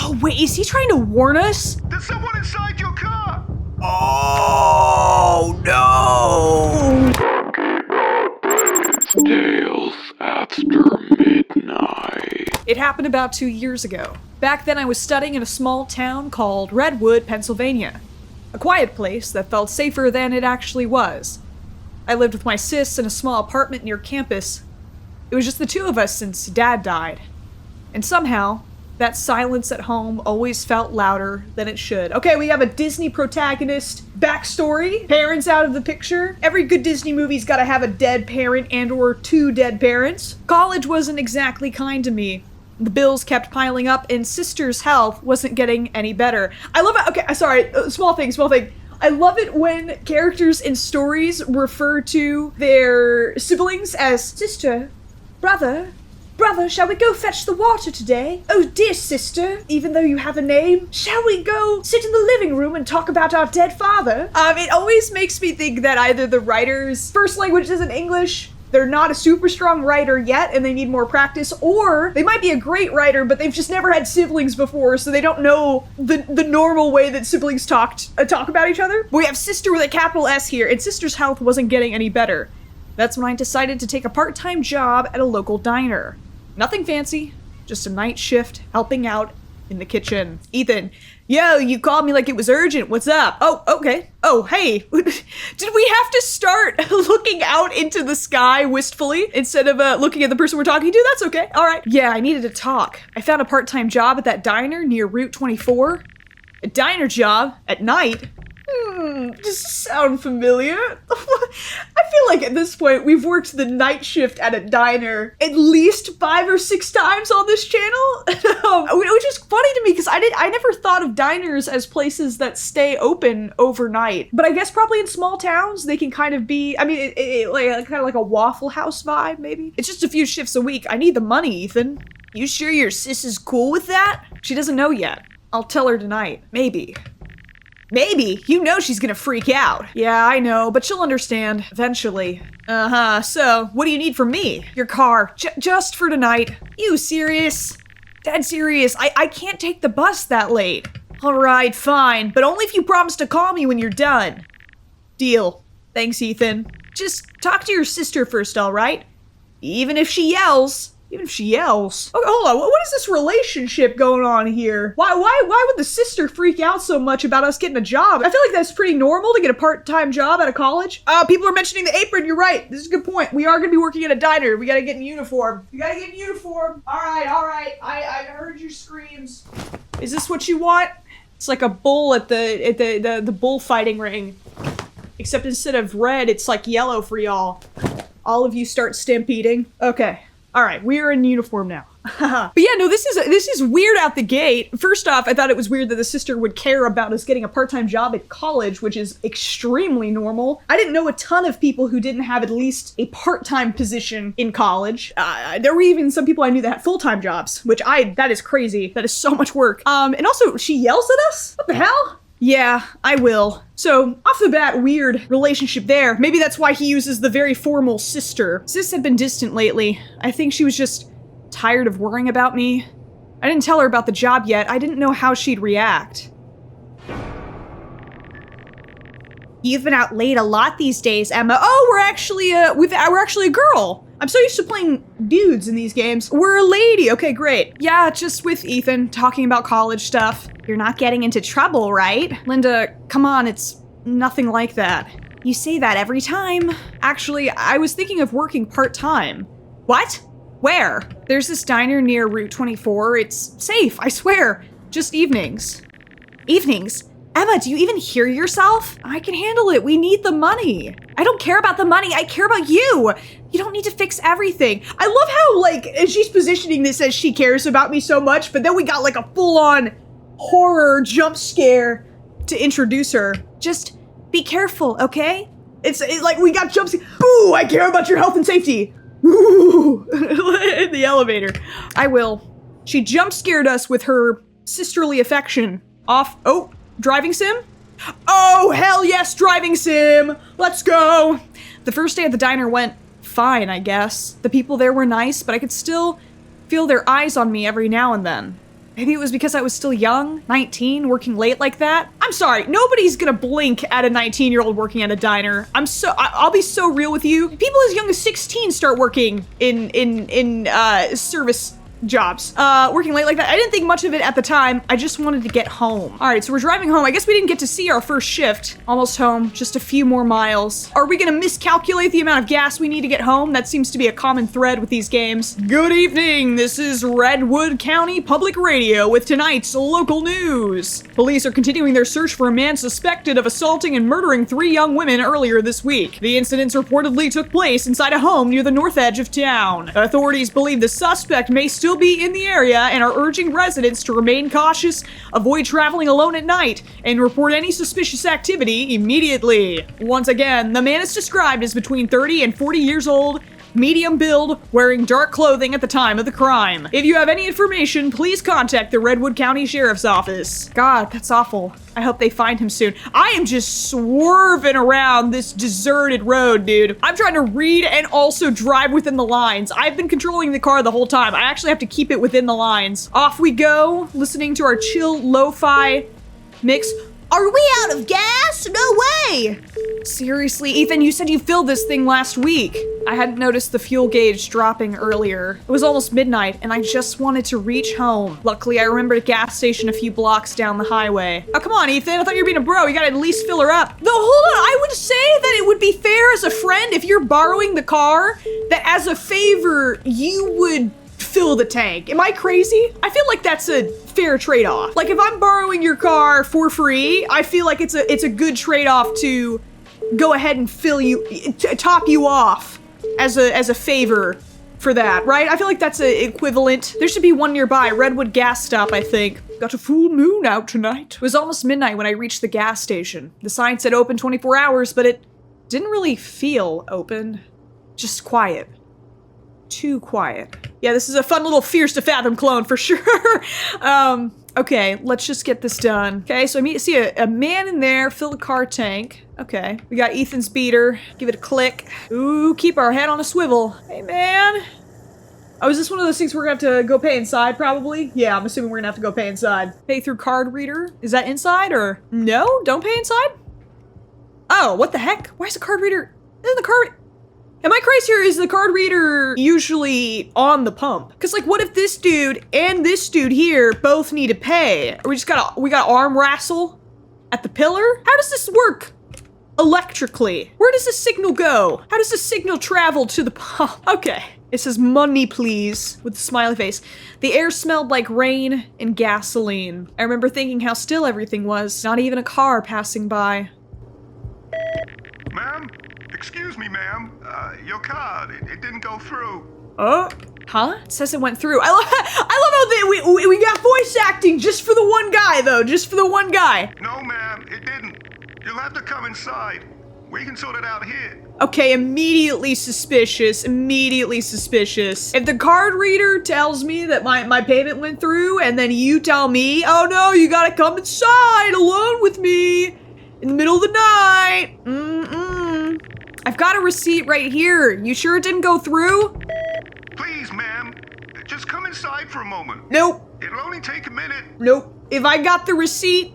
Oh, wait, is he trying to warn us? There's someone inside your car! Oh, no! Tales after midnight. It happened about 2 years ago. Back then I was studying in a small town called Redwood, Pennsylvania. A quiet place that felt safer than it actually was. I lived with my sis in a small apartment near campus. It was just the two of us since Dad died. And somehow, that silence at home always felt louder than it should. Okay, we have a Disney protagonist backstory. Parents out of the picture. Every good Disney movie's gotta have a dead parent and or two dead parents. College wasn't exactly kind to me. The bills kept piling up and sister's health wasn't getting any better. I love it. Okay, sorry, small thing. I love it when characters in stories refer to their siblings as sister, brother, shall we go fetch the water today? Oh, dear sister, even though you have a name, shall we go sit in the living room and talk about our dead father? It always makes me think that either the writer's first language isn't English, they're not a super strong writer yet and they need more practice, or they might be a great writer but they've just never had siblings before, so they don't know the normal way that siblings talk about each other. But we have sister with a capital S here, and sister's health wasn't getting any better. That's when I decided to take a part-time job at a local diner. Nothing fancy, just a night shift helping out in the kitchen. Ethan, yo, you called me like it was urgent. What's up? Oh, okay. Oh, hey. Did we have to start looking out into the sky wistfully instead of looking at the person we're talking to? That's okay. All right. Yeah, I needed to talk. I found a part-time job at that diner near Route 24. A diner job at night? Does this sound familiar? I feel like at this point we've worked the night shift at a diner at least 5 or 6 times on this channel, which is funny to me because I never thought of diners as places that stay open overnight. But I guess probably in small towns they can kind of be. I mean, like kind of like a Waffle House vibe, maybe. It's just a few shifts a week. I need the money, Ethan. You sure your sis is cool with that? She doesn't know yet. I'll tell her tonight. Maybe. Maybe. You know she's gonna freak out. Yeah, I know, but she'll understand eventually. So, what do you need from me? Your car. Just for tonight. You serious? Dead serious. I can't take the bus that late. Alright, fine, but only if you promise to call me when you're done. Deal. Thanks, Ethan. Just talk to your sister first, alright? Even if she yells. Okay, hold on, what is this relationship going on here? Why would the sister freak out so much about us getting a job? I feel like that's pretty normal to get a part-time job out of college. People are mentioning the apron, you're right. This is a good point. We are gonna be working at a diner. We gotta get in uniform. All right. I heard your screams. Is this what you want? It's like a bull at the bullfighting ring. Except instead of red, it's like yellow for y'all. All of you start stampeding. Okay. All right, we are in uniform now. But yeah, no, this is weird out the gate. First off, I thought it was weird that the sister would care about us getting a part-time job at college, which is extremely normal. I didn't know a ton of people who didn't have at least a part-time position in college. There were even some people I knew that had full-time jobs, which that is crazy. That is so much work. And also, she yells at us? What the hell? Yeah, I will. So, off the bat, weird relationship there. Maybe that's why he uses the very formal sister. Sis had been distant lately. I think she was just tired of worrying about me. I didn't tell her about the job yet. I didn't know how she'd react. You've been out late a lot these days, Emma. Oh, we're actually a girl. I'm so used to playing dudes in these games. We're a lady. Okay, great. Yeah, just with Ethan, talking about college stuff. You're not getting into trouble, right? Linda, come on, it's nothing like that. You say that every time. Actually, I was thinking of working part-time. What? Where? There's this diner near Route 24. It's safe, I swear. Just evenings. Evenings? Emma, do you even hear yourself? I can handle it. We need the money. I don't care about the money. I care about you. You don't need to fix everything. I love how, like, she's positioning this as she cares about me so much, but then we got, like, a full-on horror jump scare to introduce her. Just be careful, okay? It's like we got jump scare. Ooh, I care about your health and safety. Ooh, in the elevator. I will. She jump scared us with her sisterly affection. Driving sim? Oh, hell yes, driving sim! Let's go! The first day at the diner went fine, I guess. The people there were nice, but I could still feel their eyes on me every now and then. Maybe it was because I was still young, 19, working late like that. I'm sorry, nobody's gonna blink at a 19-year-old working at a diner. I'll be so real with you. People as young as 16 start working in service jobs. Working late like that. I didn't think much of it at the time. I just wanted to get home. All right, so we're driving home. I guess we didn't get to see our first shift. Almost home, just a few more miles. Are we gonna miscalculate the amount of gas we need to get home? That seems to be a common thread with these games. Good evening, this is Redwood County Public Radio with tonight's local news. Police are continuing their search for a man suspected of assaulting and murdering 3 young women earlier this week. The incidents reportedly took place inside a home near the north edge of town. Authorities believe the suspect may still be in the area and are urging residents to remain cautious, avoid traveling alone at night, and report any suspicious activity immediately. Once again, the man is described as between 30 and 40 years old, medium build, wearing dark clothing at the time of the crime. If you have any information, please contact the Redwood County Sheriff's Office. God, that's awful. I hope they find him soon. I am just swerving around this deserted road, dude. I'm trying to read and also drive within the lines. I've been controlling the car the whole time. I actually have to keep it within the lines. Off we go, listening to our chill lo-fi mix. Are we out of gas? No way! Seriously, Ethan, you said you filled this thing last week. I hadn't noticed the fuel gauge dropping earlier. It was almost midnight, and I just wanted to reach home. Luckily, I remembered a gas station a few blocks down the highway. Oh, come on, Ethan. I thought you were being a bro. You gotta at least fill her up. Though, hold on. I would say that it would be fair as a friend if you're borrowing the car, that as a favor, you would fill the tank. Am I crazy? I feel like that's a fair trade-off. Like, if I'm borrowing your car for free, I feel like it's a good trade-off to go ahead and fill you, top you off as a favor for that, right? I feel like that's a equivalent. There should be one nearby, Redwood gas stop, I think. Got a full moon out tonight. It was almost midnight when I reached the gas station. The sign said open 24 hours, but it didn't really feel open. Just quiet. Too quiet. Yeah, this is a fun little Fierce to Fathom clone for sure. Okay, let's just get this done. Okay, so I see a man in there, fill the car tank. Okay, we got Ethan's beater. Give it a click. Ooh, keep our head on a swivel. Hey, man. Oh, is this one of those things we're gonna have to go pay inside, probably? Yeah, I'm assuming we're gonna have to go pay inside. Pay through card reader? Is that inside, or? No? Don't pay inside? Oh, what the heck? Why is the card reader? Isn't the card... Am I crazy, or is the card reader usually on the pump? Because, like, what if this dude and this dude here both need to pay? Or we got arm wrestle at the pillar? How does this work electrically? Where does the signal go? How does the signal travel to the pump? Okay. It says money, please, with a smiley face. The air smelled like rain and gasoline. I remember thinking how still everything was. Not even a car passing by. Ma'am? Excuse me, ma'am. Your card, it didn't go through. Huh? It says it went through. I love how we got voice acting just for the one guy, though. Just for the one guy. No, ma'am, it didn't. You'll have to come inside. We can sort it out here. Okay, immediately suspicious. Immediately suspicious. If the card reader tells me that my payment went through, and then you tell me, oh no, you gotta come inside alone with me in the middle of the night. I've got a receipt right here. You sure it didn't go through? Please, ma'am. Just come inside for a moment. Nope. It'll only take a minute. Nope. If I got the receipt,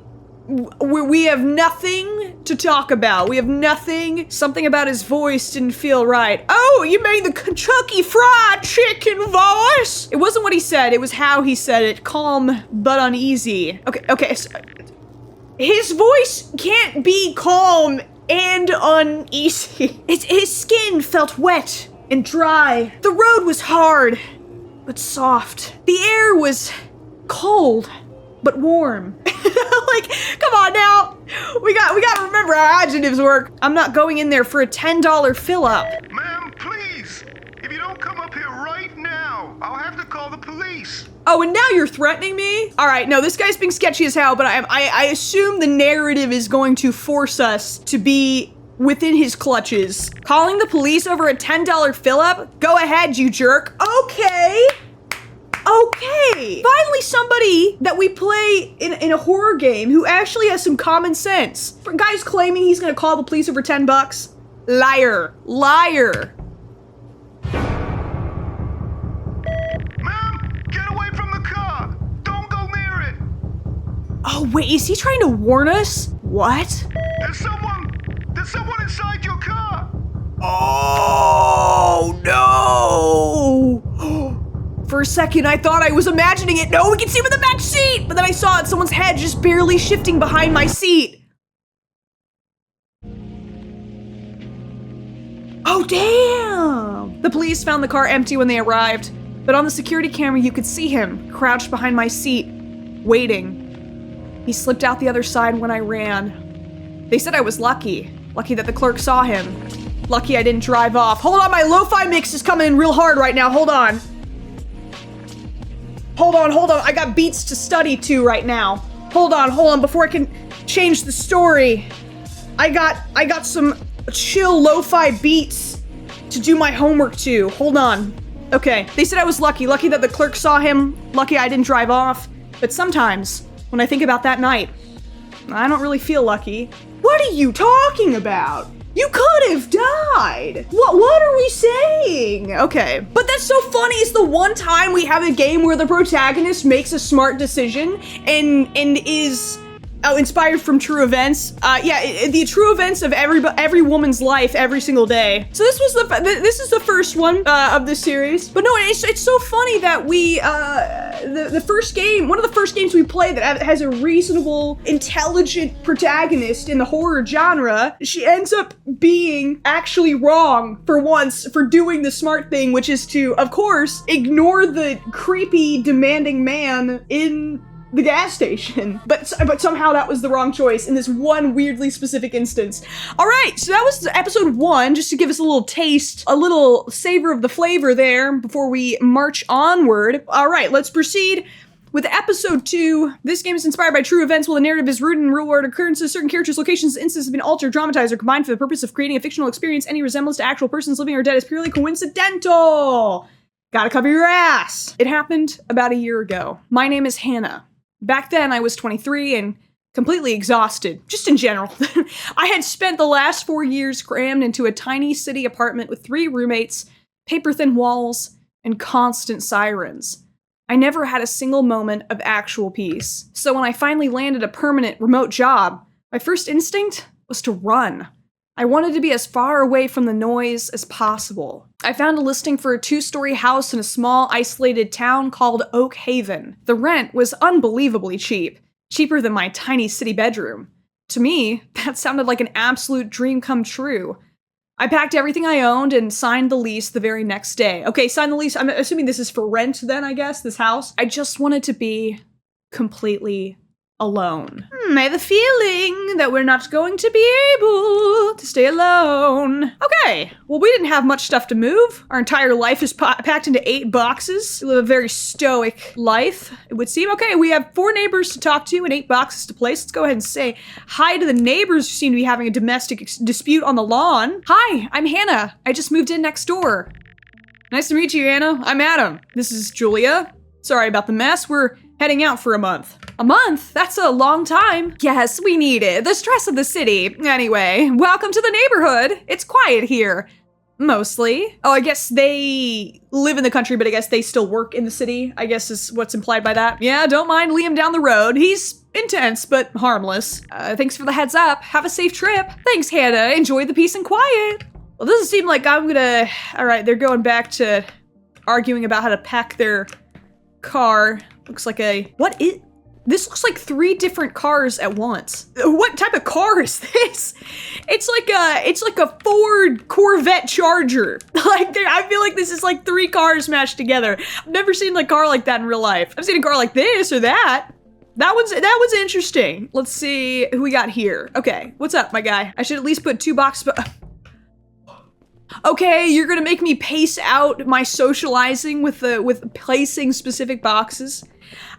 we have nothing to talk about. We have nothing. Something about his voice didn't feel right. Oh, you mean the Kentucky Fried Chicken voice? It wasn't what he said. It was how he said it. Calm but uneasy. Okay. So, his voice can't be calm and uneasy. His skin felt wet and dry. The road was hard, but soft. The air was cold, but warm. Like, come on now. We gotta remember how adjectives work. I'm not going in there for a $10 fill-up. Ma'am, please. If you don't come up here right now, I'll have to call the police. Oh, and now you're threatening me? All right, no, this guy's being sketchy as hell, but I assume the narrative is going to force us to be within his clutches. Calling the police over a $10 fill-up? Go ahead, you jerk. Okay. Finally somebody that we play in a horror game who actually has some common sense. For guys claiming he's gonna call the police over $10. Liar. Ma'am, get away from the car. Don't go Wait, is he trying to warn us? What? There's someone inside your car. Oh, no! For a second, I thought I was imagining it. No, we can see him in the back seat! But then I saw it, someone's head just barely shifting behind my seat. Oh, damn! The police found the car empty when they arrived, but on the security camera, you could see him crouched behind my seat, waiting. He slipped out the other side when I ran. They said I was lucky that the clerk saw him. Lucky I didn't drive off. Hold on, my lo-fi mix is coming in real hard right now. Hold on. Hold on. I got beats to study to right now. Hold on, before I can change the story. I got some chill lo-fi beats to do my homework to. Hold on. Okay, they said I was lucky that the clerk saw him, lucky I didn't drive off. But sometimes, when I think about that night, I don't really feel lucky. What are you talking about? You could have died. What are we saying? Okay, but that's so funny. It's the one time we have a game where the protagonist makes a smart decision and is inspired from true events. The true events of every woman's life every single day. So this is the first one of this series. But no, it's so funny that we the first game, one of the first games we play that has a reasonable, intelligent protagonist in the horror genre, she ends up being actually wrong for once for doing the smart thing, which is to, of course, ignore the creepy, demanding man in the gas station. But somehow that was the wrong choice in this one weirdly specific instance. All right, so that was episode 1, just to give us a little taste, a little savor of the flavor there before we march onward. All right, let's proceed with episode 2. This game is inspired by true events while the narrative is rooted in real-world occurrences. Certain characters, locations, and instances have been altered, dramatized, or combined for the purpose of creating a fictional experience. Any resemblance to actual persons living or dead is purely coincidental. Gotta cover your ass. It happened about a year ago. My name is Hannah. Back then, I was 23 and completely exhausted, just in general. I had spent the last 4 years crammed into a tiny city apartment with 3 roommates, paper-thin walls, and constant sirens. I never had a single moment of actual peace. So when I finally landed a permanent remote job, my first instinct was to run. I wanted to be as far away from the noise as possible. I found a listing for a 2-story house in a small, isolated town called Oakhaven. The rent was unbelievably cheap, cheaper than my tiny city bedroom. To me, that sounded like an absolute dream come true. I packed everything I owned and signed the lease the very next day. Okay, signed the lease. I'm assuming this is for rent then, I guess, this house. I just wanted to be completely alone. I have a feeling that we're not going to be able to stay alone. Okay, well, we didn't have much stuff to move. Our entire life is packed into 8 boxes. We live a very stoic life, it would seem. Okay, we have 4 neighbors to talk to and 8 boxes to place. Let's go ahead and say hi to the neighbors who seem to be having a domestic dispute on the lawn. Hi, I'm Hannah. I just moved in next door. Nice to meet you, Hannah. I'm Adam. This is Julia. Sorry about the mess. We're heading out for a month. A month? That's a long time. Yes, we need it. The stress of the city. Anyway, welcome to the neighborhood. It's quiet here. Mostly. Oh, I guess they live in the country, but I guess they still work in the city, I guess is what's implied by that. Yeah, don't mind Liam down the road. He's intense, but harmless. Thanks for the heads up. Have a safe trip. Thanks, Hannah. Enjoy the peace and quiet. Well, doesn't seem like I'm gonna... All right, they're going back to arguing about how to pack their car. Looks like a... What is... This looks like 3 different cars at once. What type of car is this? It's like a Ford Corvette Charger. I feel like this is like 3 cars smashed together. I've never seen a car like that in real life. I've seen a car like this or that. That one's interesting. Let's see who we got here. Okay, what's up, my guy? I should at least put 2 boxes. Okay, you're gonna make me pace out my socializing with placing specific boxes.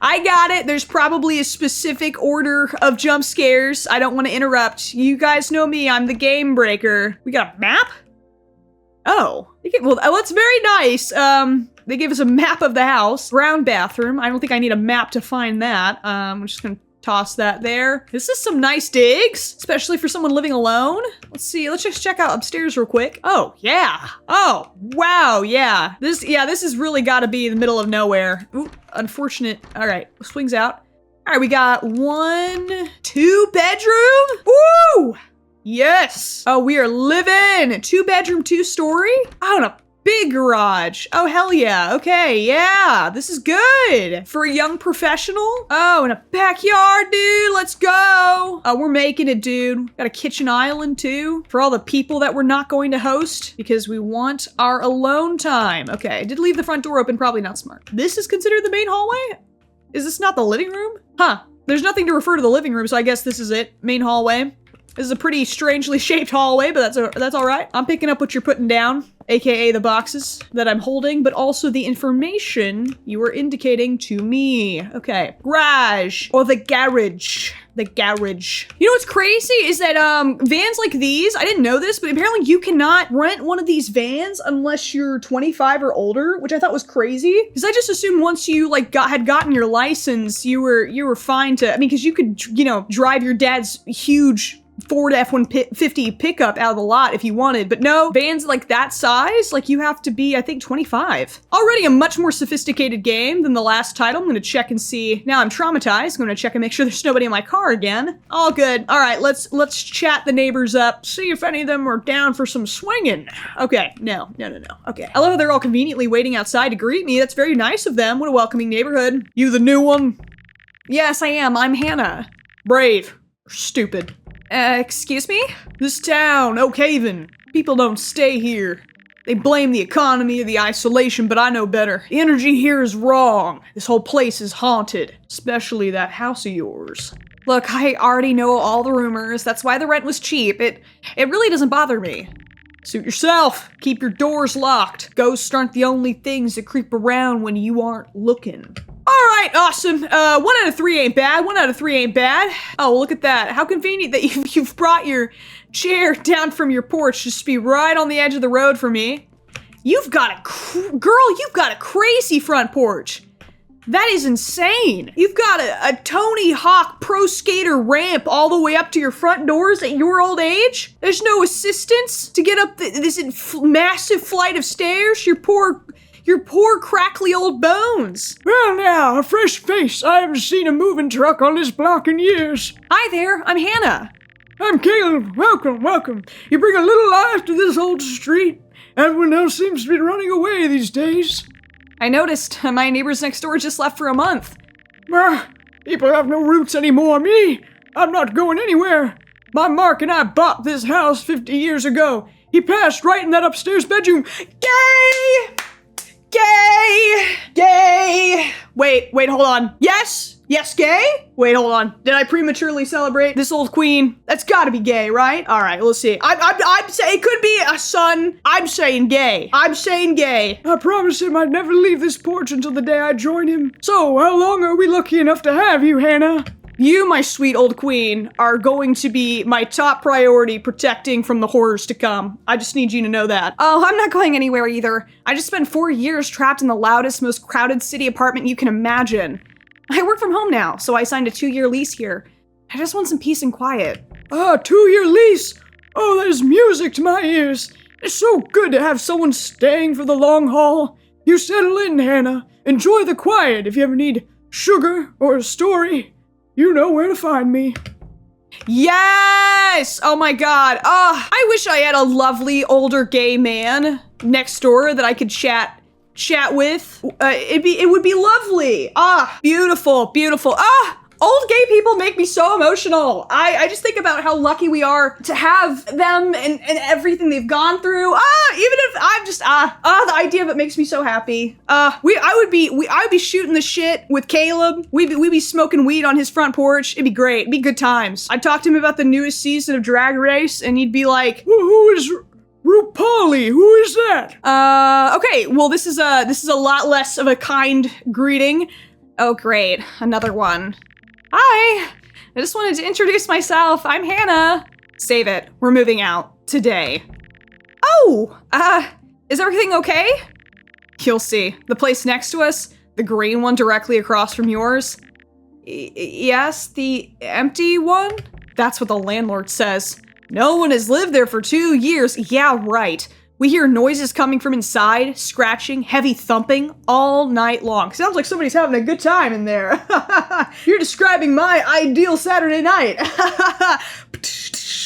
I got it. There's probably a specific order of jump scares. I don't want to interrupt. You guys know me. I'm the game breaker. We got a map? Oh. Well, that's very nice. They gave us a map of the house. Brown bathroom. I don't think I need a map to find that. I'm just gonna toss that there. This is some nice digs, especially for someone living alone. Let's see, let's just check out upstairs real quick. Oh, yeah. Oh, wow, yeah. This has really gotta be in the middle of nowhere. Ooh, unfortunate. All right, swings out. All right, we got 1, 2 bedroom. Woo! Yes. Oh, we are living. 2 bedroom, 2 story. Oh, and a big garage. Oh, hell yeah. Okay, yeah. This is good. For a young professional. Oh, and a backyard, dude. Let's go. Oh, we're making it, dude. Got a kitchen island, too. For all the people that we're not going to host. Because we want our alone time. Okay, I did leave the front door open. Probably not smart. This is considered the main hallway? Is this not the living room? Huh. There's nothing to refer to the living room, so I guess this is it. Main hallway. This is a pretty strangely shaped hallway, but that's all right. I'm picking up what you're putting down, aka the boxes that I'm holding, but also the information you were indicating to me. Okay, garage, or the garage. The garage. You know what's crazy is that vans like these, I didn't know this, but apparently you cannot rent one of these vans unless you're 25 or older, which I thought was crazy. Because I just assumed once you like had gotten your license, you were fine to. I mean, because you could, you know, drive your dad's huge Ford F-150 pickup out of the lot if you wanted, but no, vans like that size, like you have to be, I think, 25. Already a much more sophisticated game than the last title. I'm gonna check and see. Now I'm traumatized. I'm gonna check and make sure there's nobody in my car again. All good. All right, let's chat the neighbors up, see if any of them are down for some swinging. Okay, no. Okay. I love how they're all conveniently waiting outside to greet me. That's very nice of them. What a welcoming neighborhood. You the new one? Yes, I am. I'm Hannah. Brave. Stupid. Excuse me? This town, Oakhaven. People don't stay here. They blame the economy or the isolation, but I know better. The energy here is wrong. This whole place is haunted. Especially that house of yours. Look, I already know all the rumors. That's why the rent was cheap. It really doesn't bother me. Suit yourself. Keep your doors locked. Ghosts aren't the only things that creep around when you aren't looking. All right, awesome. 1 out of 3 ain't bad. 1 out of 3 ain't bad. Oh, look at that. How convenient that you've brought your chair down from your porch just to be right on the edge of the road for me. You've got you've got a crazy front porch. That is insane. You've got a Tony Hawk pro skater ramp all the way up to your front doors at your old age. There's no assistance to get up this massive flight of stairs. Your poor crackly old bones. Well now, a fresh face. I haven't seen a moving truck on this block in years. Hi there, I'm Hannah. I'm Caleb. Welcome. You bring a little life to this old street. Everyone else seems to be running away these days. I noticed my neighbors next door just left for a month. People have no roots anymore. Me, I'm not going anywhere. My Mark and I bought this house 50 years ago. He passed right in that upstairs bedroom. Gay! Wait, hold on. Yes, gay? Wait, hold on. Did I prematurely celebrate this old queen? That's gotta be gay, right? All right, let's see. I'm saying it could be a son. I'm saying gay. I promised him I'd never leave this porch until the day I join him. So, how long are we lucky enough to have you, Hannah? You, my sweet old queen, are going to be my top priority protecting from the horrors to come. I just need you to know that. Oh, I'm not going anywhere either. I just spent 4 years trapped in the loudest, most crowded city apartment you can imagine. I work from home now, so I signed a 2-year lease here. I just want some peace and quiet. 2-year lease? Oh, that is music to my ears. It's so good to have someone staying for the long haul. You settle in, Hannah. Enjoy the quiet. If you ever need sugar or a story, you know where to find me. Yes! Oh my god. I wish I had a lovely older gay man next door that I could chat with. It would be lovely. Beautiful. Old gay people make me so emotional. I just think about how lucky we are to have them and everything they've gone through. Even if I'm just, the idea of it makes me so happy. I would be shooting the shit with Caleb. We'd be smoking weed on his front porch. It'd be great. It'd be good times. I'd talk to him about the newest season of Drag Race and he'd be like, Who is RuPauli? Who is that? Okay, well this is a lot less of a kind greeting. Oh great, another one. Hi, I just wanted to introduce myself. I'm Hannah. Save it. We're moving out today. Oh, is everything okay? You'll see. The place next to us, the green one directly across from yours. Yes, the empty one? That's what the landlord says. No one has lived there for 2 years. Yeah, right. We hear noises coming from inside, scratching, heavy thumping, all night long. Sounds like somebody's having a good time in there. You're describing my ideal Saturday night.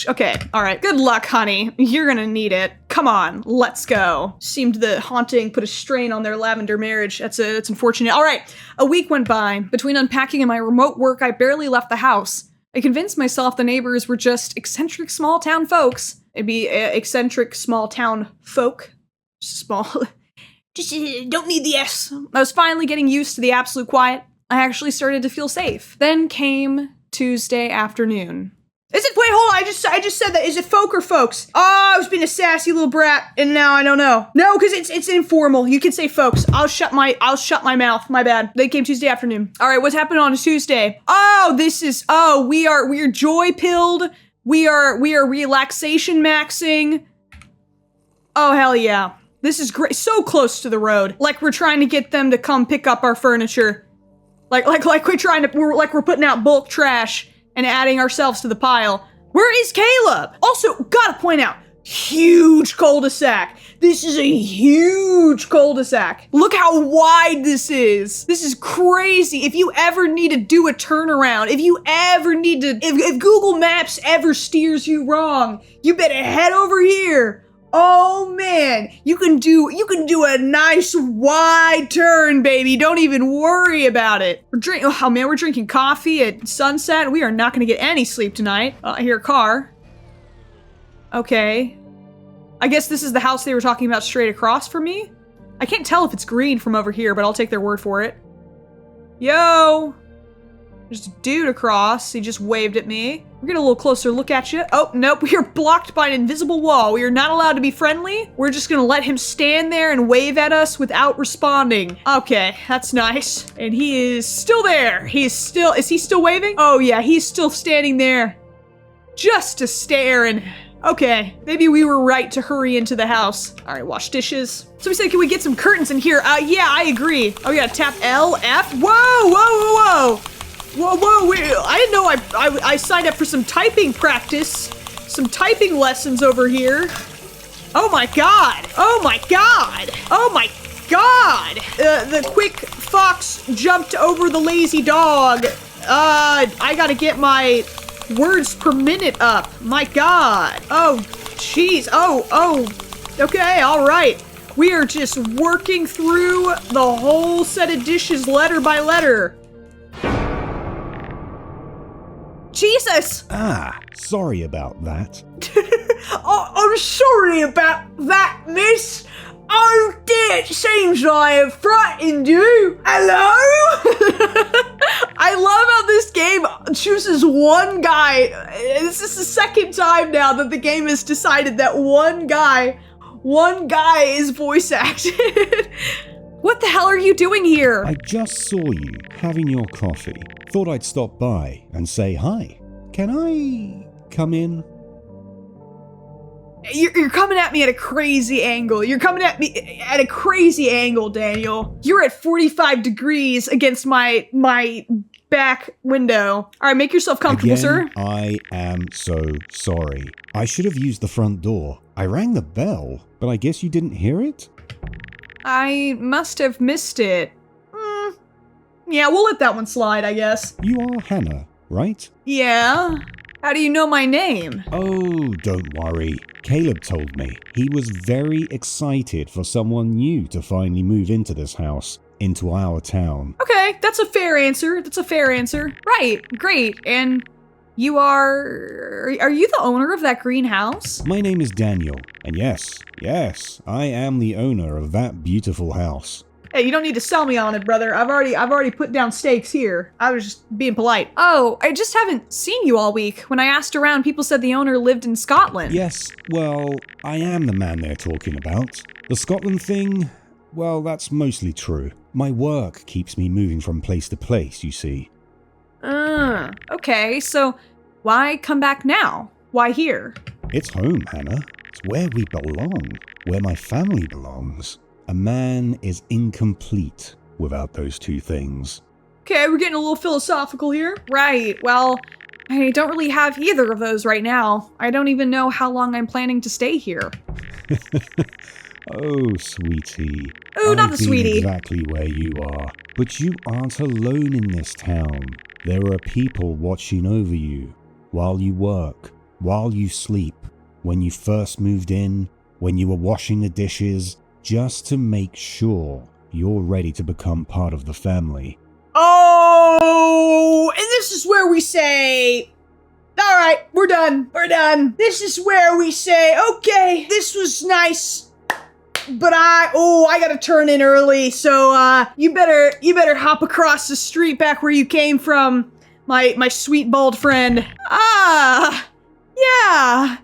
Okay, alright. Good luck, honey. You're gonna need it. Come on, let's go. Seemed the haunting put a strain on their lavender marriage. That's unfortunate. Alright, a week went by. Between unpacking and my remote work, I barely left the house. I convinced myself the neighbors were just eccentric small town folks. It'd be eccentric small town folk. Small. Just don't need the S. I was finally getting used to the absolute quiet. I actually started to feel safe. Then came Tuesday afternoon. Wait, hold on, I just said that. Is it folk or folks? Oh, I was being a sassy little brat, and now I don't know. No, because it's informal. You can say folks. I'll shut my mouth. My bad. They came Tuesday afternoon. All right, what's happening on a Tuesday? We are joy pilled. We are relaxation maxing. Oh, hell yeah. This is great. So close to the road. Like we're trying to get them to come pick up our furniture. Like we're putting out bulk trash and adding ourselves to the pile. Where is Caleb? Also, gotta point out, huge cul-de-sac. This is a huge cul-de-sac. Look how wide this is. This is crazy. If you ever need to do a turnaround, if Google Maps ever steers you wrong, you better head over here. Oh man, you can do a nice wide turn, baby. Don't even worry about it. We're drinking coffee at sunset. We are not gonna get any sleep tonight. I hear a car. Okay. I guess this is the house they were talking about straight across from me? I can't tell if it's green from over here, but I'll take their word for it. Yo! There's a dude across. He just waved at me. We're getting a little closer look at you. Oh, nope. We are blocked by an invisible wall. We are not allowed to be friendly. We're just gonna let him stand there and wave at us without responding. Okay, that's nice. And he is still there. Is he still waving? Oh yeah, he's still standing there. Just to stare and... Okay, maybe we were right to hurry into the house. All right, wash dishes. So we said, can we get some curtains in here? Yeah, I agree. Oh, we gotta tap L, F. Whoa! I didn't know I signed up for some typing practice. Some typing lessons over here. Oh my god! The quick fox jumped over the lazy dog. I gotta get my words per minute up. My god. Oh, jeez. Oh. Okay, alright. We are just working through the whole set of dishes letter by letter. Jesus! Sorry about that. I'm sorry about that, miss. Oh dear, it seems I have frightened you. Hello? I love how this game chooses one guy. This is the second time now that the game has decided that one guy is voice acted. What the hell are you doing here? I just saw you having your coffee. Thought I'd stop by and say hi. Can I come in? You're coming at me at a crazy angle. You're coming at me at a crazy angle, Daniel. You're at 45 degrees against my back window. All right, make yourself comfortable, sir. I am so sorry. I should have used the front door. I rang the bell, but I guess you didn't hear it? I must have missed it. Yeah, we'll let that one slide, I guess. You are Hannah, right? Yeah. How do you know my name? Oh, don't worry. Caleb told me. He was very excited for someone new to finally move into this house, into our town. Okay, that's a fair answer. Right, great. And you are you the owner of that greenhouse? My name is Daniel, and yes, I am the owner of that beautiful house. Hey, you don't need to sell me on it, brother. I've already put down stakes here. I was just being polite. Oh, I just haven't seen you all week. When I asked around, people said the owner lived in Scotland. Yes, well, I am the man they're talking about. The Scotland thing, well, that's mostly true. My work keeps me moving from place to place, you see. Okay, so why come back now? Why here? It's home, Hannah. It's where we belong, where my family belongs. A man is incomplete without those two things. Okay, we're getting a little philosophical here. Right, well, I don't really have either of those right now. I don't even know how long I'm planning to stay here. Oh, sweetie. Oh, not I've the been sweetie. exactly where you are. But you aren't alone in this town. There are people watching over you while you work, while you sleep, when you first moved in, when you were washing the dishes, just to make sure you're ready to become part of the family. Oh, and this is where we say, all right, we're done. We're done. This is where we say, okay, this was nice, but I gotta turn in early. So, you better hop across the street back where you came from, my sweet bald friend. Yeah.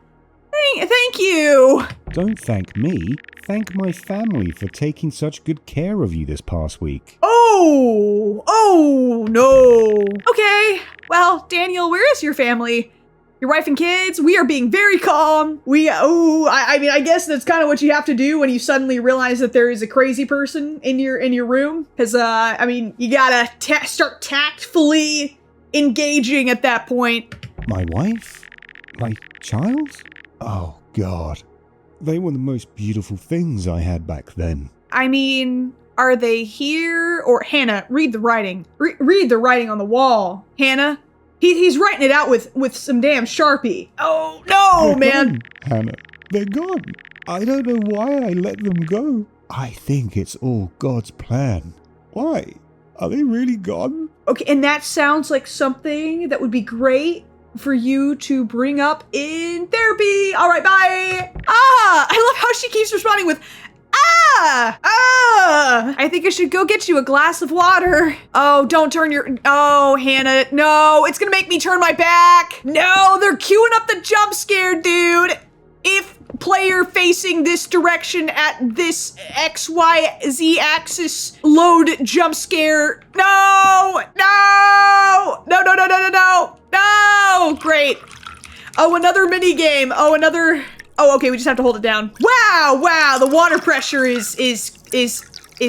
Thank you. Don't thank me. Thank my family for taking such good care of you this past week. Oh, no. Okay, well, Daniel, where is your family? Your wife and kids? We are being very calm. I mean, I guess that's kind of what you have to do when you suddenly realize that there is a crazy person in your room. Because, I mean, you gotta start tactfully engaging at that point. My wife? My child? Oh, God. They were the most beautiful things I had back then. I mean, are they here? Or Hannah, read the writing. Read the writing on the wall. Hannah, he's writing it out with some damn Sharpie. Oh, no, They're man. gone, Hannah. They're gone. I don't know why I let them go. I think it's all God's plan. Why? Are they really gone? Okay, and that sounds like something that would be great for you to bring up in therapy. All right, bye. I love how she keeps responding with, I think I should go get you a glass of water. Oh, don't turn oh, Hannah, no, it's gonna make me turn my back. No, they're queuing up the jump scare, dude. If player facing this direction at this XYZ axis load jump scare. No, great. Oh, another mini game. Oh, okay, we just have to hold it down. Wow, the water pressure is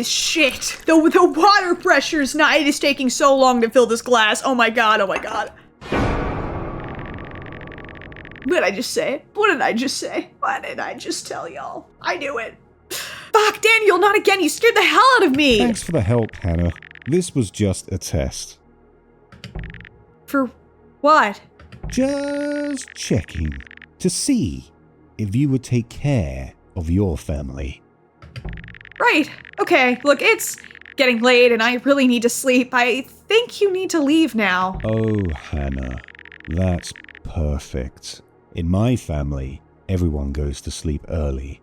shit. The water pressure's not, it is taking so long to fill this glass. Oh my god. What did I just say? What did I just tell y'all? I knew it. Fuck, Daniel, not again. You scared the hell out of me. Thanks for the help, Hannah. This was just a test. For what? Just checking to see if you would take care of your family. Right. Okay, look, it's getting late and I really need to sleep. I think you need to leave now. Oh, Hannah, that's perfect. In my family, everyone goes to sleep early.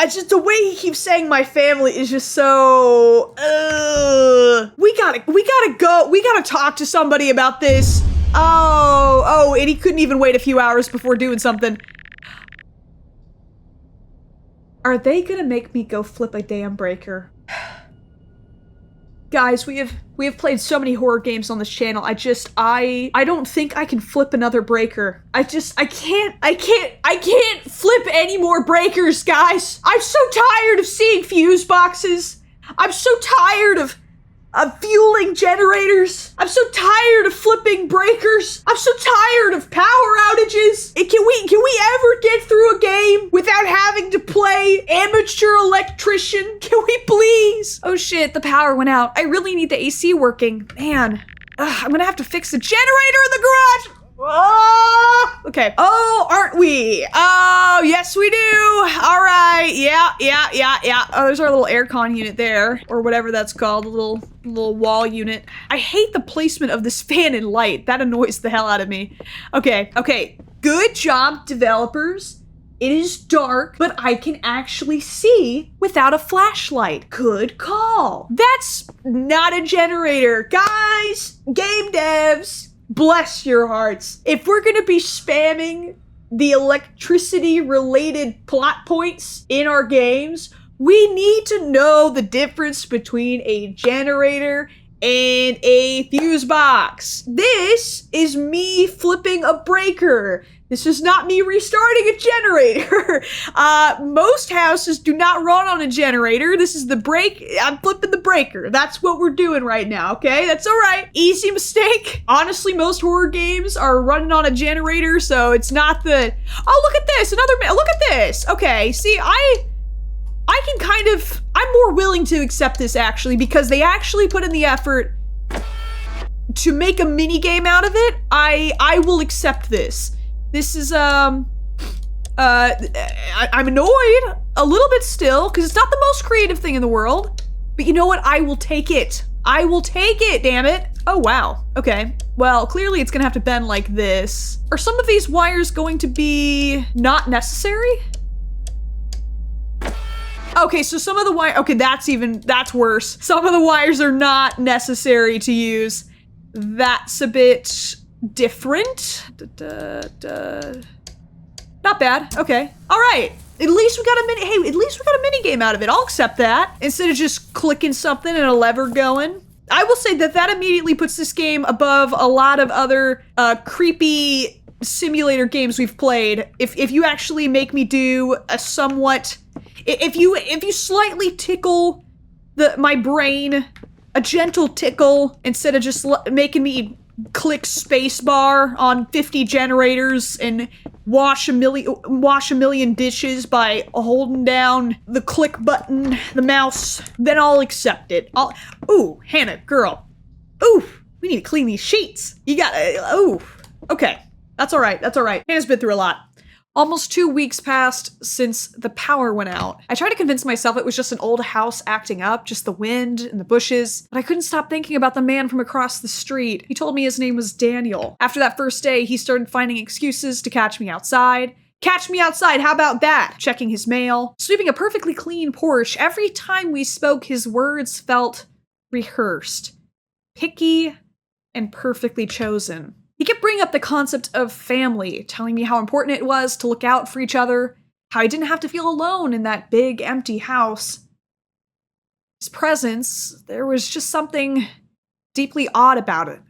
Just the way he keeps saying my family is just so, we gotta go, we gotta talk to somebody about this. Oh, and he couldn't even wait a few hours before doing something. Are they gonna make me go flip a damn breaker? Guys, we have played so many horror games on this channel. I don't think I can flip another breaker. I can't flip any more breakers, guys. I'm so tired of seeing fuse boxes. I'm so tired of fueling generators. I'm so tired of flipping breakers. I'm so tired of power outages. And can we ever get through a game without having to play amateur electrician? Can we please? Oh shit, the power went out. I really need the AC working. Man, I'm gonna have to fix the generator in the garage. Okay. Oh, aren't we? Oh, yes we do. All right. Yeah. Oh, there's our little aircon unit there, or whatever that's called, a little wall unit. I hate the placement of this fan and light. That annoys the hell out of me. Okay. Good job, developers. It is dark, but I can actually see without a flashlight. Good call. That's not a generator. Guys, game devs, bless your hearts. If we're gonna be spamming the electricity-related plot points in our games, we need to know the difference between a generator and a fuse box. This is me flipping a breaker. This is not me restarting a generator. Most houses do not run on a generator. This is the break. I'm flipping the breaker. That's what we're doing right now, okay? That's all right. Easy mistake. Honestly, most horror games are running on a generator, so it's not the... Oh, look at this. Look at this. Okay, see, I can kind of... I'm more willing to accept this, actually, because they actually put in the effort to make a mini game out of it. I will accept this. This is, I'm annoyed a little bit still, because it's not the most creative thing in the world. But you know what? I will take it. I will take it, damn it. Oh, wow. Okay. Well, clearly it's gonna have to bend like this. Are some of these wires going to be not necessary? Okay, so some of the wire, okay, that's worse. Some of the wires are not necessary to use. That's a bit different. Not bad. Okay. All right. At least we got a mini game out of it. I'll accept that. Instead of just clicking something and a lever going. I will say that immediately puts this game above a lot of other creepy simulator games we've played. If you actually make me do a somewhat, if you slightly tickle my brain, a gentle tickle, instead of just making me click spacebar on 50 generators and wash a million dishes by holding down the click button, the mouse, then I'll accept it. Ooh, Hannah, girl. Ooh, we need to clean these sheets. You gotta, ooh. Okay, that's all right, that's all right. Hannah's been through a lot. Almost 2 weeks passed since the power went out. I tried to convince myself it was just an old house acting up, just the wind and the bushes, but I couldn't stop thinking about the man from across the street. He told me his name was Daniel. After that first day, he started finding excuses to catch me outside. Catch me outside, how about that? Checking his mail, sweeping a perfectly clean porch. Every time we spoke, his words felt rehearsed, picky, and perfectly chosen. He kept bringing up the concept of family, telling me how important it was to look out for each other, how I didn't have to feel alone in that big, empty house. His presence, there was just something deeply odd about it,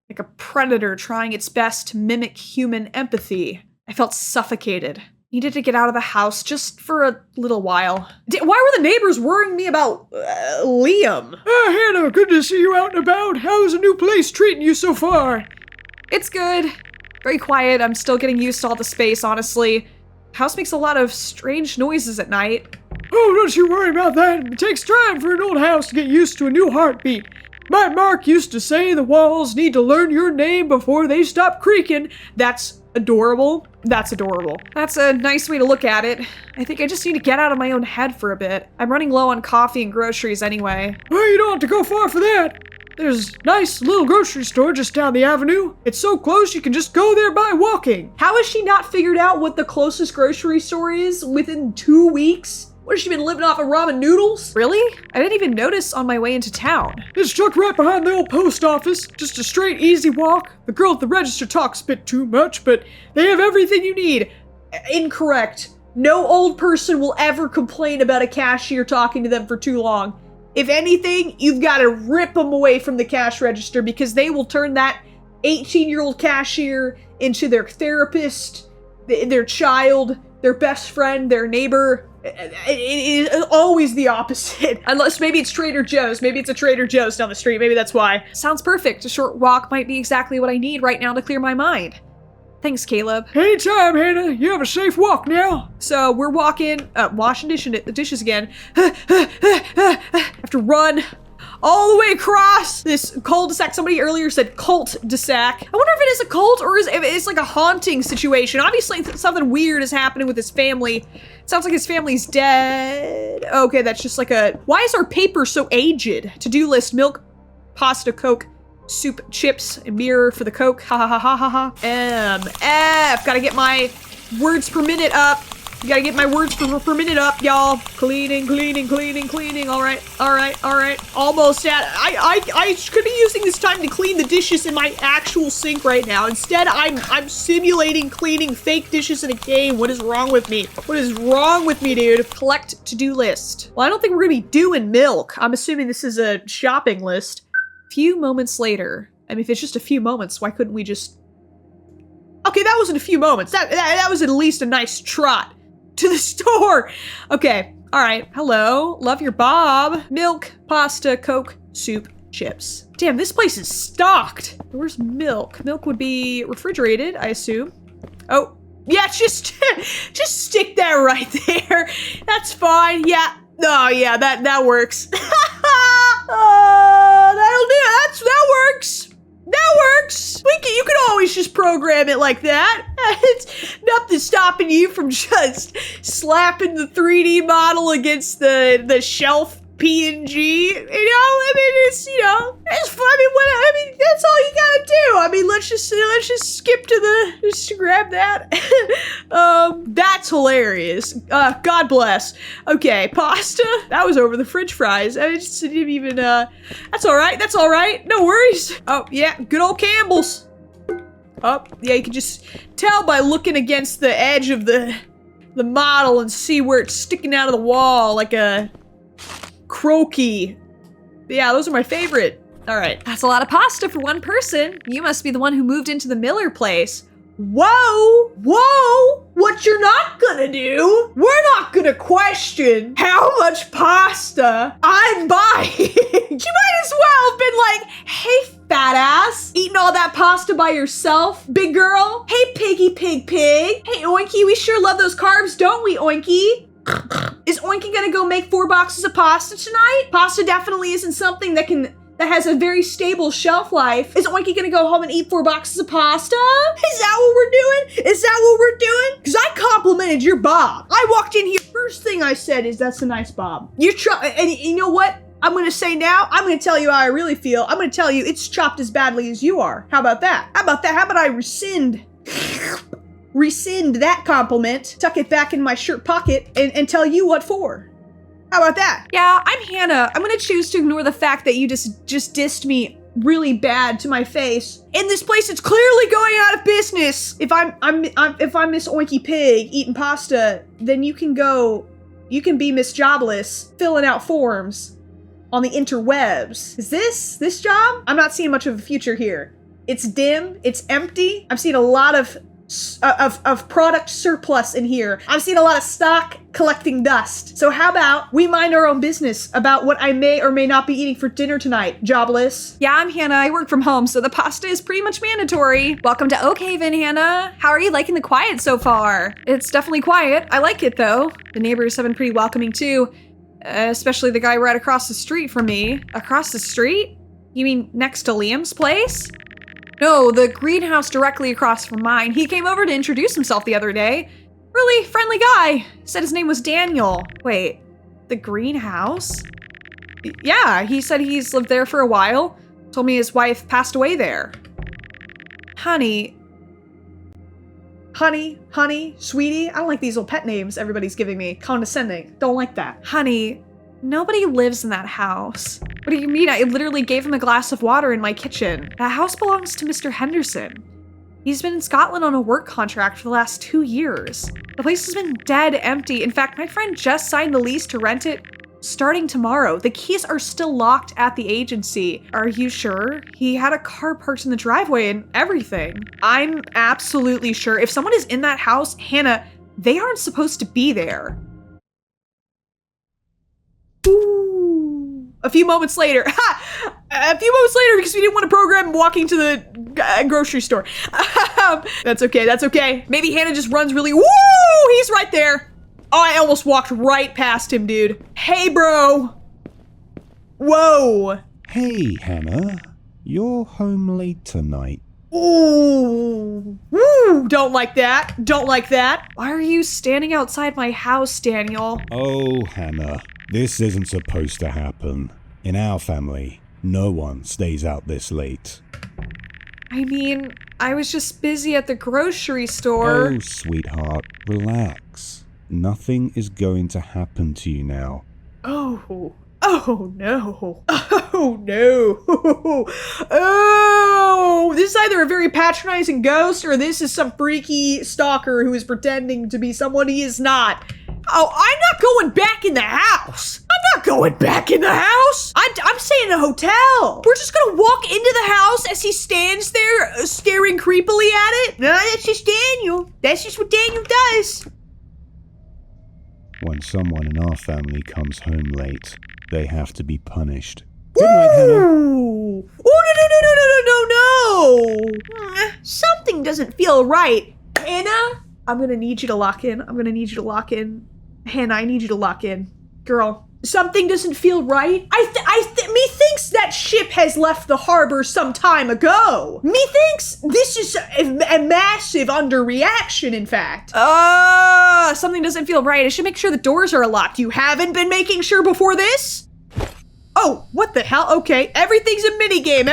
like a predator trying its best to mimic human empathy. I felt suffocated. Needed to get out of the house just for a little while. Why were the neighbors worrying me about Liam? Hannah, good to see you out and about. How's the new place treating you so far? It's good. Very quiet. I'm still getting used to all the space, honestly. House makes a lot of strange noises at night. Oh, don't you worry about that. It takes time for an old house to get used to a new heartbeat. My Mark used to say the walls need to learn your name before they stop creaking. That's adorable. That's adorable. That's a nice way to look at it. I think I just need to get out of my own head for a bit. I'm running low on coffee and groceries anyway. Well, you don't have to go far for that. There's a nice little grocery store just down the avenue. It's so close you can just go there by walking. How has she not figured out what the closest grocery store is within 2 weeks? What, has she been living off of ramen noodles? Really? I didn't even notice on my way into town. It's tucked right behind the old post office. Just a straight, easy walk. The girl at the register talks a bit too much, but they have everything you need. Incorrect. No old person will ever complain about a cashier talking to them for too long. If anything, you've got to rip them away from the cash register because they will turn that 18-year-old cashier into their therapist, their child, their best friend, their neighbor. It is always the opposite. Unless maybe it's Trader Joe's. Maybe it's a Trader Joe's down the street. Maybe that's why. Sounds perfect. A short walk might be exactly what I need right now to clear my mind. Thanks, Caleb. Anytime, Hannah. You have a safe walk now. So we're walking, washing the dishes again. Have to run all the way across this cul-de-sac. Somebody earlier said cult-de-sac. I wonder if it is a cult or if it's like a haunting situation. Obviously, something weird is happening with his family. It sounds like his family's dead. Okay, that's just like a... Why is our paper so aged? To-do list, milk, pasta, Coke, soup, chips, a mirror for the Coke. Ha ha ha ha ha ha. MF. Gotta get my words per minute up. You gotta get my words per minute up, y'all. Cleaning, cleaning, cleaning, cleaning. All right, all right, all right. Almost at. I could be using this time to clean the dishes in my actual sink right now. Instead, I'm simulating cleaning fake dishes in a game. What is wrong with me? What is wrong with me, dude? Collect to-do list. Well, I don't think we're gonna be doing milk. I'm assuming this is a shopping list. Few moments later. I mean, if it's just a few moments, why couldn't we just Okay, that wasn't a few moments. That was at least a nice trot to the store. Okay, all right. Hello, love your Bob. Milk, pasta, Coke, soup, chips. Damn, this place is stocked. Where's milk? Milk would be refrigerated, I assume. Oh, yeah, just stick that right there. That's fine. Yeah. Oh, yeah, that works. That'll do it. That works. That works. You can always just program it like that. It's nothing stopping you from just slapping the 3D model against the shelf PNG. You know, I mean, it's fun. I mean, that's all you gotta do. I mean, let's just skip to just to grab that. That's hilarious. God bless. Okay, pasta. That was over the French fries. I just didn't even. That's all right. That's all right. No worries. Oh yeah, good old Campbell's. Oh yeah, you can just tell by looking against the edge of the model and see where it's sticking out of the wall like a croaky. Yeah, those are my favorite. All right. That's a lot of pasta for one person. You must be the one who moved into the Miller place. Whoa! Whoa! What you're not gonna do, we're not gonna question how much pasta I'm buying. You might as well have been like, hey, fat ass, eating all that pasta by yourself, big girl. Hey, piggy pig pig. Hey, Oinky, we sure love those carbs, don't we, Oinky? Is Oinky gonna go make 4 boxes of pasta tonight? Pasta definitely isn't something that has a very stable shelf life. Is Oinky gonna go home and eat 4 boxes of pasta? Is that what we're doing? Is that what we're doing? Because I complimented your bob. I walked in here, first thing I said is, that's a nice bob. And you know what I'm gonna say now? I'm gonna tell you how I really feel. I'm gonna tell you it's chopped as badly as you are. How about that? How about that? How about I rescind that compliment, tuck it back in my shirt pocket, and tell you what for. How about that? Yeah, I'm Hannah. I'm gonna choose to ignore the fact that you just dissed me really bad to my face. In this place, it's clearly going out of business. If I'm Miss Oinky Pig eating pasta, then you can be Miss Jobless filling out forms on the interwebs. Is this job? I'm not seeing much of a future here. It's dim, it's empty. I'm seeing a lot of product surplus in here. I'm seeing a lot of stock collecting dust. So how about we mind our own business about what I may or may not be eating for dinner tonight, Jobless? Yeah, I'm Hannah. I work from home, so the pasta is pretty much mandatory. Welcome to Oakhaven, Hannah. How are you liking the quiet so far? It's definitely quiet. I like it, though. The neighbors have been pretty welcoming, too. Especially the guy right across the street from me. Across the street? You mean next to Liam's place? No, the greenhouse directly across from mine. He came over to introduce himself the other day. Really friendly guy. Said his name was Daniel. Wait, the greenhouse? Yeah, he said he's lived there for a while. Told me his wife passed away there. Honey, sweetie. I don't like these little pet names everybody's giving me. Condescending. Don't like that. Honey, nobody lives in that house. What do you mean? I literally gave him a glass of water in my kitchen. That house belongs to Mr. Henderson. He's been in Scotland on a work contract for the last 2 years. The place has been dead empty. In fact, my friend just signed the lease to rent it starting tomorrow. The keys are still locked at the agency. Are you sure? He had a car parked in the driveway and everything. I'm absolutely sure. If someone is in that house, Hannah, they aren't supposed to be there. Ooh. A few moments later, because we didn't want to program walking to the grocery store. That's okay. Maybe Hannah just runs really, woo, he's right there. Oh, I almost walked right past him, dude. Hey, bro. Whoa. Hey, Hannah. You're home late tonight. Ooh. Woo. Don't like that. Why are you standing outside my house, Daniel? Oh, Hannah. This isn't supposed to happen. In our family, no one stays out this late. I mean, I was just busy at the grocery store. Oh, sweetheart, relax. Nothing is going to happen to you now. Oh no. Oh, this is either a very patronizing ghost or this is some freaky stalker who is pretending to be someone he is not. Oh, I'm not going back in the house. I'm not going back in the house. I'm staying in a hotel. We're just gonna walk into the house as he stands there staring creepily at it. No, that's just Daniel. That's just what Daniel does. When someone in our family comes home late, they have to be punished. Good night, Hannah. Ooh. Oh, no. Something doesn't feel right. Hannah, I'm gonna need you to lock in. Hannah, I need you to lock in. Girl, something doesn't feel right. Methinks that ship has left the harbor some time ago. Methinks this is a massive underreaction, in fact. Something doesn't feel right. I should make sure the doors are locked. You haven't been making sure before this? Oh, what the hell? Okay, everything's a minigame.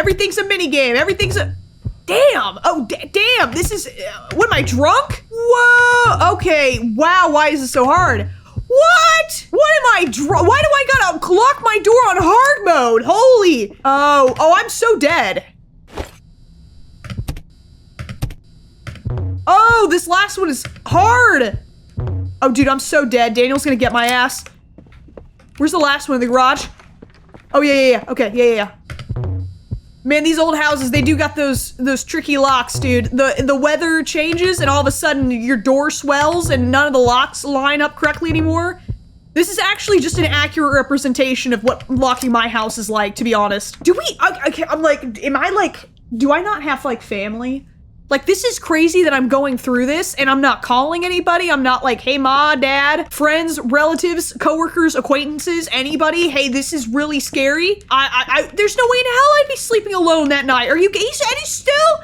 Damn! Oh, damn! This is... what, am I drunk? Whoa! Okay, wow, why is this so hard? What? What am I drunk? Why do I gotta lock my door on hard mode? Holy... Oh, I'm so dead. Oh, this last one is hard! Oh, dude, I'm so dead. Daniel's gonna get my ass. Where's the last one? In the garage? Oh, yeah. Okay, yeah. Man, these old houses, they do got those tricky locks, dude. The weather changes and all of a sudden your door swells and none of the locks line up correctly anymore. This is actually just an accurate representation of what locking my house is like, to be honest. Do I not have, like, family? Like, this is crazy that I'm going through this and I'm not calling anybody. I'm not like, hey, ma, dad, friends, relatives, coworkers, acquaintances, anybody. Hey, this is really scary. There's no way in hell I'd be sleeping alone that night.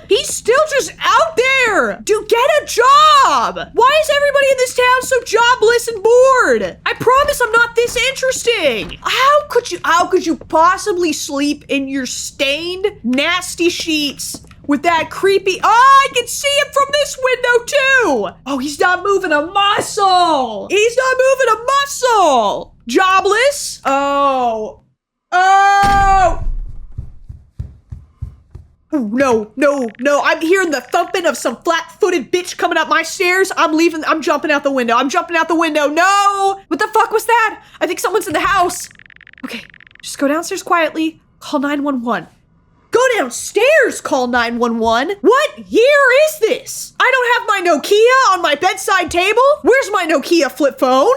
He's still just out there. Dude, get a job. Why is everybody in this town so jobless and bored? I promise I'm not this interesting. How could you possibly sleep in your stained, nasty sheets with that creepy... Oh, I can see him from this window, too! Oh, he's not moving a muscle! Jobless? Oh. Ooh, no. I'm hearing the thumping of some flat-footed bitch coming up my stairs. I'm jumping out the window. No! What the fuck was that? I think someone's in the house. Okay, just go downstairs quietly. Call 911. Go downstairs, call 911. What year is this? I don't have my Nokia on my bedside table. Where's my Nokia flip phone?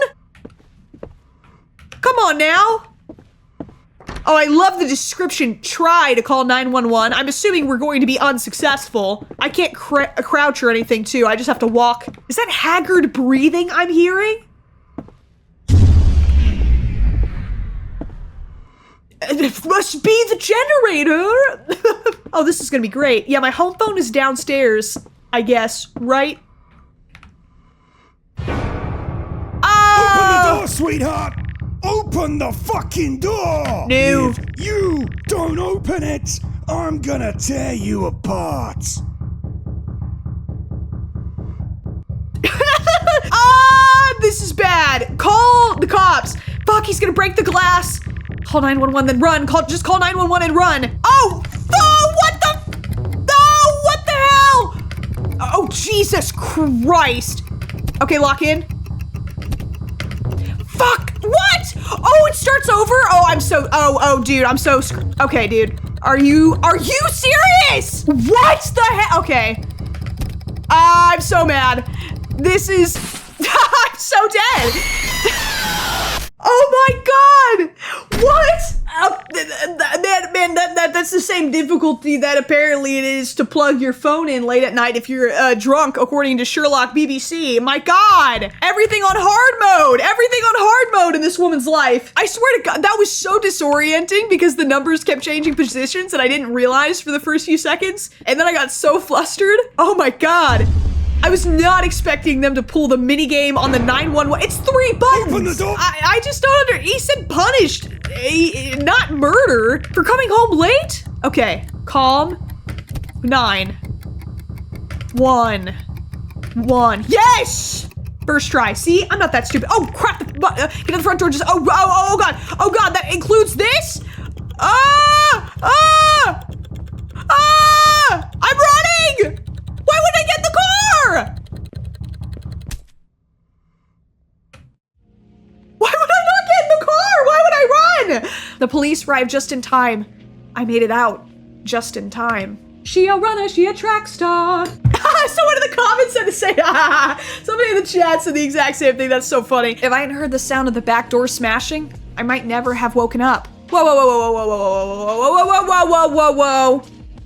Come on now. Oh, I love the description. Try to call 911. I'm assuming we're going to be unsuccessful. I can't crouch or anything, too. I just have to walk. Is that haggard breathing I'm hearing? It must be the generator. Oh, this is gonna be great. Yeah, my home phone is downstairs, I guess, right? Open the door, sweetheart! Open the fucking door! No. If you don't open it, I'm gonna tear you apart. This is bad. Call the cops. Fuck, he's gonna break the glass. Call 911, then run. Just call 911 and run. Oh, what the hell? Oh, Jesus Christ. Okay, lock in. Fuck, what? Oh, it starts over? Dude, I'm so okay, dude. Are you serious? What the hell? Okay. I'm so mad. This is, I'm so dead. Oh my God! What? Man, that's the same difficulty that apparently it is to plug your phone in late at night if you're drunk, according to Sherlock BBC. My God! Everything on hard mode in this woman's life. I swear to God, that was so disorienting because the numbers kept changing positions and I didn't realize for the first few seconds. And then I got so flustered. Oh my God. I was not expecting them to pull the minigame on the 911. It's 3 buttons. Open the door. I just don't he said punished, not murder, for coming home late? Okay, calm. 911. Yes! First try. See, I'm not that stupid. Oh crap! Get to the front door. Just oh God! Oh God! That includes this. I'm running! Why would I get in the car? Why would I not get in the car? Why would I police arrived just in time. I made it out just in time. She a runner, she a track star. Someone in the comments said to say, somebody in the chat said the exact same thing. That's so funny. If I hadn't heard the sound of the back door smashing, I might never have woken up. Whoa, whoa, whoa, whoa, whoa, whoa, whoa, whoa, whoa, whoa, whoa, whoa, whoa.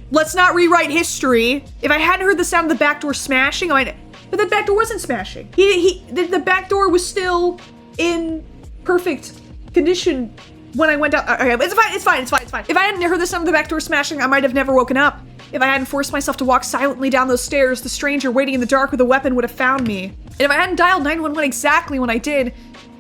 Let's not rewrite history. If I hadn't heard the sound of the back door smashing, but the back door wasn't smashing. The back door was still in perfect condition when I went out. Okay, it's fine. If I hadn't heard the sound of the back door smashing, I might have never woken up. If I hadn't forced myself to walk silently down those stairs, the stranger waiting in the dark with a weapon would have found me. And if I hadn't dialed 911 exactly when I did,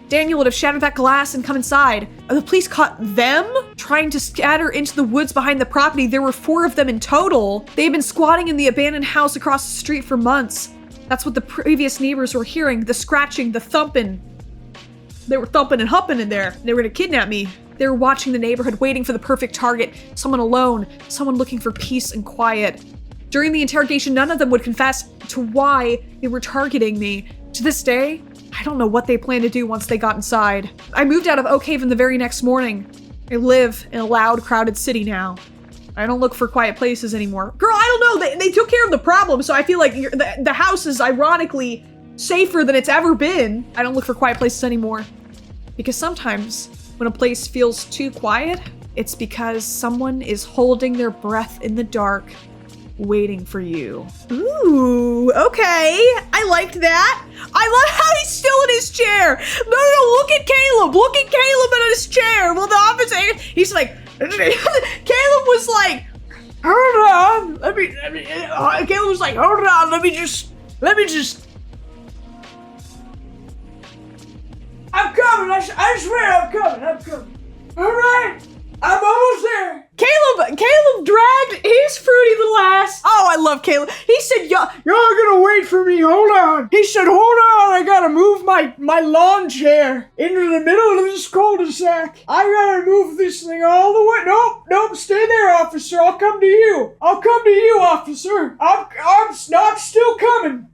Daniel would have shattered that glass and come inside. The police caught them trying to scatter into the woods behind the property. There were 4 of them in total. They had been squatting in the abandoned house across the street for months. That's what the previous neighbors were hearing. The scratching, the thumping. They were thumping and humping in there. They were gonna kidnap me. They were watching the neighborhood, waiting for the perfect target. Someone alone, someone looking for peace and quiet. During the interrogation, none of them would confess to why they were targeting me. To this day, I don't know what they plan to do once they got inside. I moved out of Oakhaven the very next morning. I live in a loud, crowded city now. I don't look for quiet places anymore. Girl, I don't know. They took care of the problem, so I feel like the house is ironically safer than it's ever been. I don't look for quiet places anymore. Because sometimes, when a place feels too quiet, it's because someone is holding their breath in the dark, waiting for you. Ooh, okay. I liked that. I love how he's still in his chair. No, look at Caleb. Look at Caleb in his chair. Well, the officer, he's like, Caleb was like, hold on. Caleb was like, hold on. Let me just. I'm coming. I swear I'm coming. All right. I'm almost there. Caleb dragged his fruity little ass. Oh, I love Caleb. He said, y'all gonna wait for me. Hold on. He said, hold on. I gotta move my lawn chair into the middle of this cul-de-sac. I gotta move this thing all the way. Nope. Stay there, officer. I'll come to you, officer. I'm still coming.